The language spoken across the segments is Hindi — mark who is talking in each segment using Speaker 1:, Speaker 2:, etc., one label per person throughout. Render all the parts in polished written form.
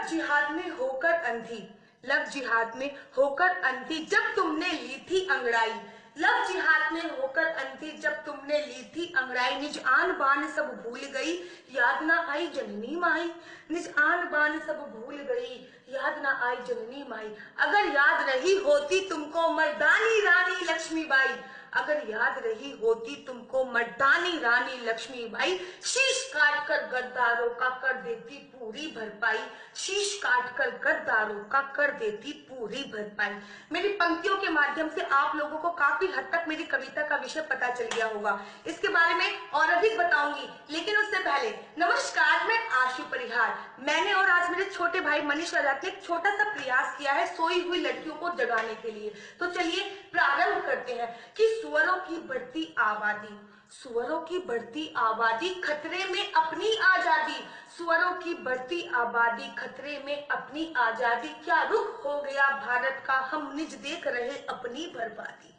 Speaker 1: जिहाद में होकर अंधी, लव जिहाद में होकर अंधी जब तुमने ली थी अंगड़ाई। लव जिहाद में होकर अंधी जब तुमने ली थी अंगड़ाई। निज आन बान सब भूल गई, याद ना आई जननी माई। निज आन बान सब भूल गई, याद ना आई जननी माई। अगर याद रही होती तुमको मर्दानी रानी लक्ष्मीबाई, अगर याद रही होती तुमको मर्दानी रानी लक्ष्मीबाई, शीश काट कर गद्दारों का कर देती पूरी भरपाई। शीश काट कर गद्दारों का कर देती पूरी भरपाई। मेरी पंक्तियों के माध्यम से आप लोगों को काफी हद तक मेरी कविता का विषय पता चल गया होगा। इसके बारे में और अधिक बताऊंगी, लेकिन उससे पहले नमस्कार, मैं आशु परिहार। मैंने और आज मेरे छोटे भाई मनीष आजाद ने एक छोटा सा प्रयास किया है सोई हुई लड़कियों को जगाने के लिए। तो चलिए प्रारंभ करते हैं कि सुअरों की बढ़ती आबादी, सुअरों की बढ़ती आबादी खतरे में अपनी आजादी। सुअरों की बढ़ती आबादी खतरे में अपनी आजादी। क्या रुख हो गया भारत का, हम निज देख रहे अपनी बर्बादी।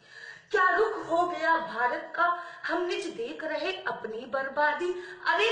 Speaker 1: क्या रुख हो गया भारत का, हम निज देख रहे अपनी बर्बादी। अरे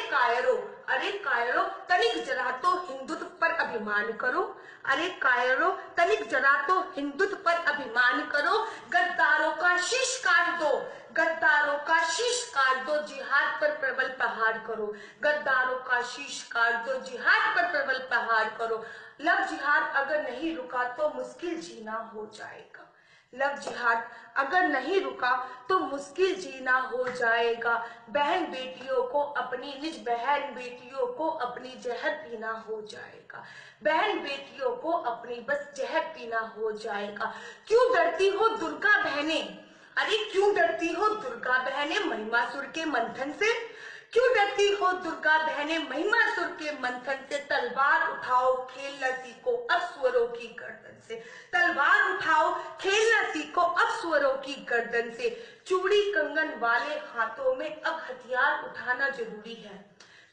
Speaker 1: कायरो तनिक जरा तो हिंदुत्व पर अभिमान करो। अरे कायरो तनिक जरा तो हिंदुत्व पर अभिमान करो। गद्दारों का शीश काट दो, गद्दारों का शीश काट दो, जिहाद पर प्रबल प्रहार करो। गद्दारों का शीश काट दो, जिहाद पर प्रबल प्रहार करो। लव जिहाद अगर नहीं रुका तो मुश्किल जीना हो जाएगा। लव जिहाद अगर नहीं रुका तो मुश्किल जीना हो जाएगा। बहन बेटियों को अपनी, निज बहन बेटियों को अपनी जहर पीना हो जाएगा। बहन बेटियों को अपनी बस जहर पीना हो जाएगा। क्यों डरती हो दुर्गा बहने, अरे क्यों डरती हो दुर्गा बहने महिमासुर के मंथन से। क्यों डरती हो दुर्गा बहने महिमासुर के मंथन से। तलवार उठाओ खेलना सीखो अब सुअरों की गर्दन से। तलवार उठाओ खेलना सीखो अब सुअरों की गर्दन से। चूड़ी कंगन वाले हाथों में अब हथियार उठाना जरूरी है।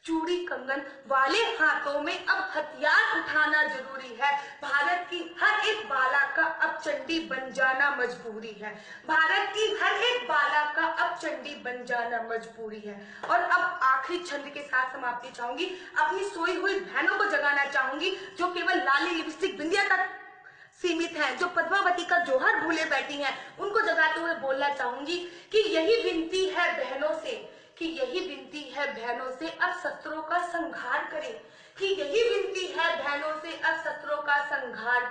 Speaker 1: चूड़ी कंगन वाले हाथों में अब हथियार उठाना जरूरी है। भारत की हर एक बाला का अब चंडी बन जाना मजबूरी है। भारत की हर एक बाला का अब चंडी बन जाना मजबूरी है। और अब आखिरी छंद के साथ समाप्ति चाहूंगी। अपनी सोई हुई बहनों को जगाना चाहूंगी जो केवल लाली लिपस्टिक बिंदिया तक सीमित हैं, जो पद्मावती का जोहर भूले बैठी हैं, उनको जगाते हुए बोलना चाहूंगी कि यही विनती है बहनों से, कि यही विनती है बहनों से अब शस्त्रों का संहार करें। कि यही विनती है बहनों से अब शस्त्रों का संहार